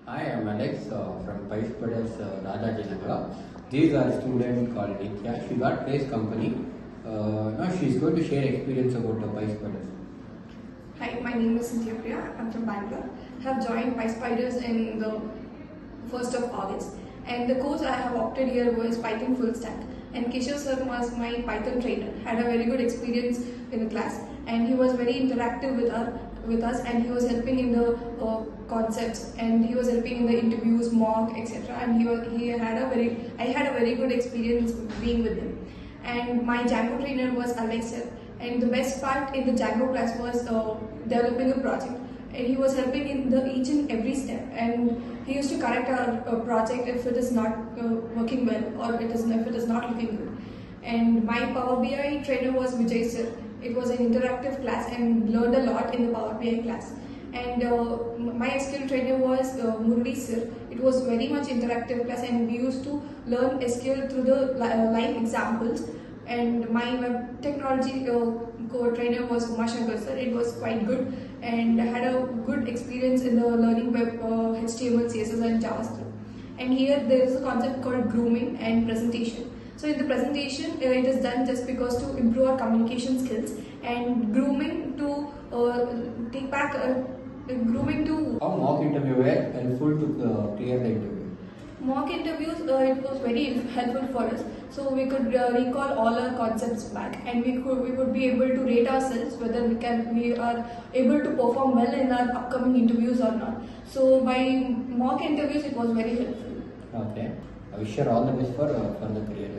Hi, I'm Alex from PySpiders Rajajinagar. These are a student called Nithya. She got place company. Now she's going to share experience about the PySpiders. Hi, my name is NITHYA PRIYA. I'm from Bangalore. I have joined PySpiders in the 1st of August. And the course I have opted here was Python full stack. And Keshav sir was my Python trainer. Had a very good experience in the class. And he was very interactive with us, and he was helping in the concepts, and he was helping in the interviews, mock, etc. And I had a very good experience being with him. And my Django trainer was Alex sir. And the best part in the Django class was developing a project. And he was helping in each and every step. And he used to correct our project if it is not working well, or if it is not looking good. And my Power BI trainer was Vijay sir. It was an interactive class and learned a lot in the Power BI class. And my SQL trainer was Murli sir. It was very much interactive class, and we used to learn SQL through the live examples. And my web technology trainer was Shankar sir. It was quite good, and I had a good experience in the learning web HTML, CSS and JavaScript. And here there is a concept called grooming and presentation. So in the presentation, it is done just because to improve our communication skills, and grooming to grooming to... How mock interview were helpful to clear the interview? Mock interviews, it was very helpful for us. So we could recall all our concepts back, and we would be able to rate ourselves whether we are able to perform well in our upcoming interviews or not. So by mock interviews, it was very helpful. Okay. I wish you all the best for the career.